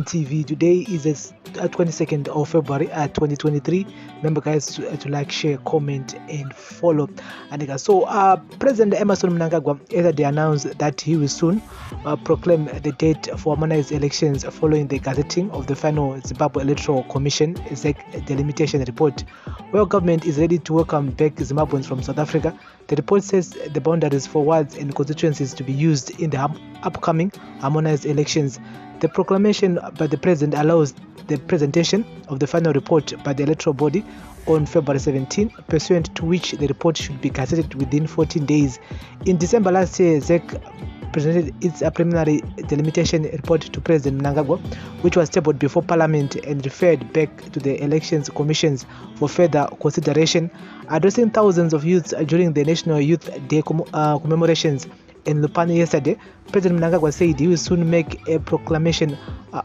Development TV. Today is the 22nd of February 2023. Remember, guys, to like, share, comment, and follow. And so, President Emmerson Mnangagwa yesterday announced that he will soon proclaim the date for harmonized elections following the gazetting of the final Zimbabwe Electoral Commission Delimitation report, where government is ready to welcome back Zimbabweans from South Africa. The report says the boundaries for wards and constituencies to be used in the upcoming harmonized elections. The proclamation by the president allows the presentation of the final report by the electoral body on February 17, pursuant to which the report should be gazetted within 14 days. In December last year, ZEC presented its preliminary delimitation report to President Mnangagwa, which was tabled before Parliament and referred back to the Elections Commissions for further consideration. Addressing thousands of youths during the National Youth Day commemorations in Lupane yesterday, President Mnangagwa said he will soon make a proclamation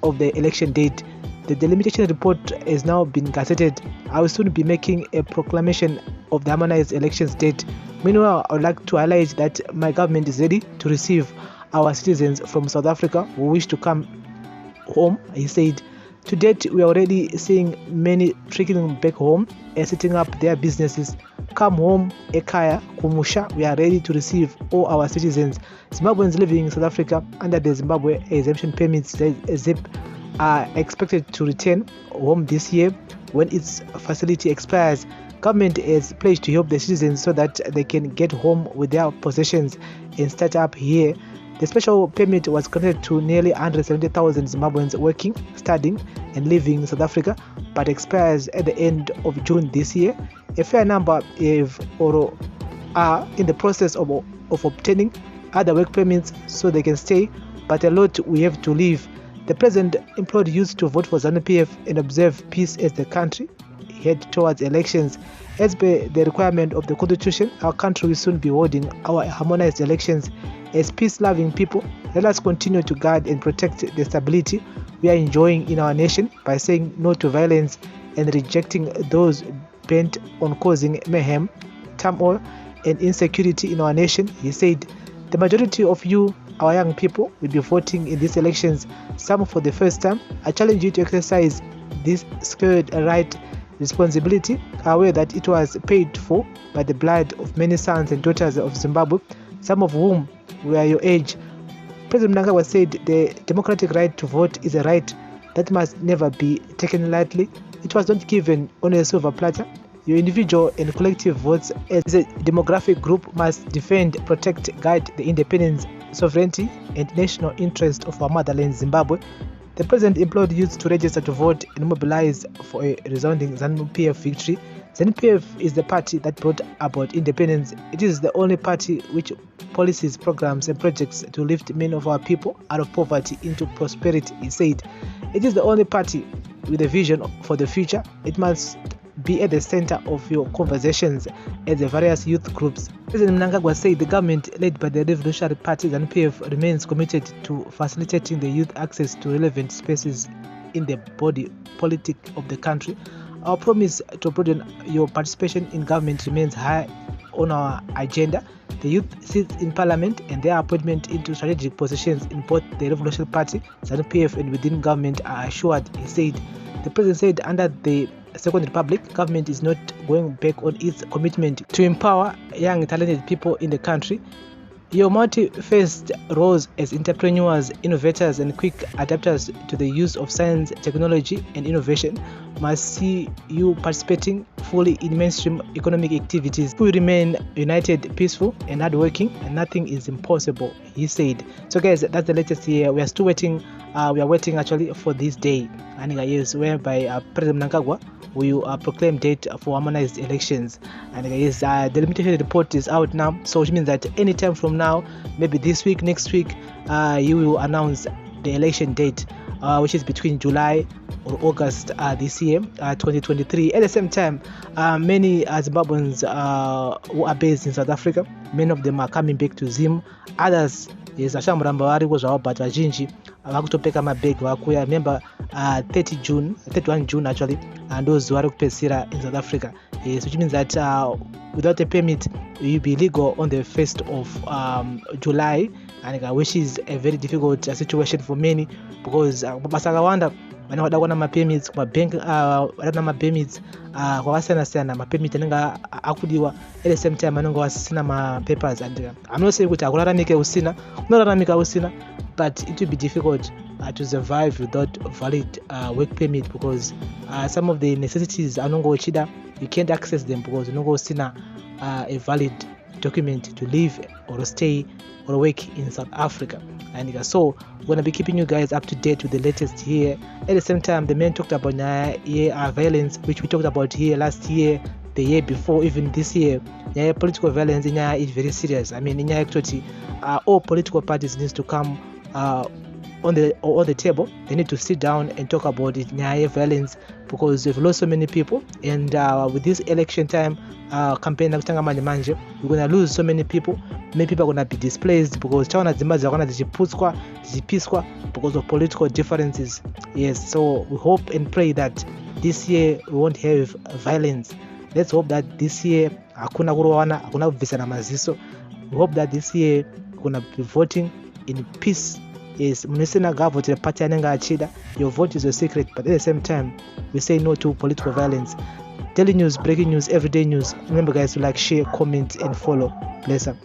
of the election date. The delimitation report has now been gazetted. I will soon be making a proclamation of the harmonized elections date. Meanwhile, I would like to highlight that my government is ready to receive our citizens from South Africa who wish to come home, he said. To date, we are already seeing many trickling back home and setting up their businesses. Come home, Ekaya, Kumusha. We are ready to receive all our citizens. Zimbabweans living in South Africa under the Zimbabwe exemption permits, ZIP, are expected to return home this year when its facility expires. Government has pledged to help the citizens so that they can get home with their possessions and start up here. The special permit was granted to nearly 170,000 Zimbabweans working, studying, and living in South Africa, but expires at the end of June this year. A fair number have or are in the process of obtaining other work permits so they can stay, but a lot we have to leave. The president implored youth to vote for ZANU-PF and observe peace as the country head towards elections. As per the requirement of the Constitution, our country will soon be holding our harmonized elections. As peace-loving people, let us continue to guard and protect the stability we are enjoying in our nation by saying no to violence and rejecting those bent on causing mayhem, turmoil, and insecurity in our nation, he said. The majority of you, our young people, will be voting in these elections, some for the first time. I challenge you to exercise this sacred right responsibility, aware that it was paid for by the blood of many sons and daughters of Zimbabwe, some of whom were your age. President Mnangagwa said the democratic right to vote is a right that must never be taken lightly. It was not given on a silver platter. Your individual and collective votes as a demographic group must defend, protect, guide the independence, sovereignty, and national interest of our motherland, Zimbabwe. The president implored youth to register to vote and mobilize for a resounding ZANU-PF victory. ZANU-PF is the party that brought about independence. It is the only party which policies, programs, and projects to lift many of our people out of poverty into prosperity, he said. It is the only party with a vision for the future. It must be at the center of your conversations at the various youth groups. President Mnangagwa said the government led by the Revolutionary Party ZANU-PF remains committed to facilitating the youth access to relevant spaces in the body politic of the country. Our promise to broaden your participation in government remains high on our agenda. The youth sits in parliament and their appointment into strategic positions in both the Revolutionary Party, ZANU-PF, and within government are assured, he said. The president said under the Second Republic, government is not going back on its commitment to empower young talented people in the country. Your multi-faced roles as entrepreneurs, innovators, and quick adapters to the use of science, technology, and innovation must see you participating fully in mainstream economic activities. We remain united, peaceful, and hardworking, and nothing is impossible, he said. So guys, that's the latest here. We are still waiting. We are waiting actually for this day, and yes, whereby President Mnangagwa will proclaim date for harmonized elections. And yes, the delimitation report is out now, so which means that anytime from now, maybe this week, next week, you will announce the election date, which is between July or August this year, 2023. At the same time, many Zimbabweans who are based in South Africa, many of them are coming back to Zim. Others is ashamuramba variko zvavo but vazhinji vakutopeka mabhegi vakuya. Remember 31 June actually, and those who are in South Africa. Yes, which means that without a permit, you'll be legal on the 1st of July, and which is a very difficult situation for many, because basakawanda vane vada mapermits kumabank vada mapermits kwakasiyana-siyana, mapermit anenge akudiwa at the same time anenge asisina mapapers. And I'm not saying kuti akuraramike usina, kunoraramika usina, but it will be difficult to survive without valid work permit, because some of the necessities anongo uchida, you can't access them because unongo usina a valid document to live or stay or work in South Africa. And so we're going to be keeping you guys up to date with the latest here. At the same time, the man talked about violence, which we talked about here last year, the year before, even this year. Political violence is very serious. I mean, actually, all political parties needs to come on the table. They need to sit down and talk about it, violence, because we've lost so many people, and with this election time campaign, we're going to lose so many people. Many people are going to be displaced because because of political differences. Yes, so we hope and pray that this year we won't have violence. Let's hope that this year hakuna kurowana, hakuna kubvisana maziso. We hope that this year we're going to be voting in peace. Yes, the party achida. Your vote is a secret, but at the same time, we say no to political violence. Daily news, breaking news, everyday news. Remember, guys, to like, share, comment, and follow. Bless up.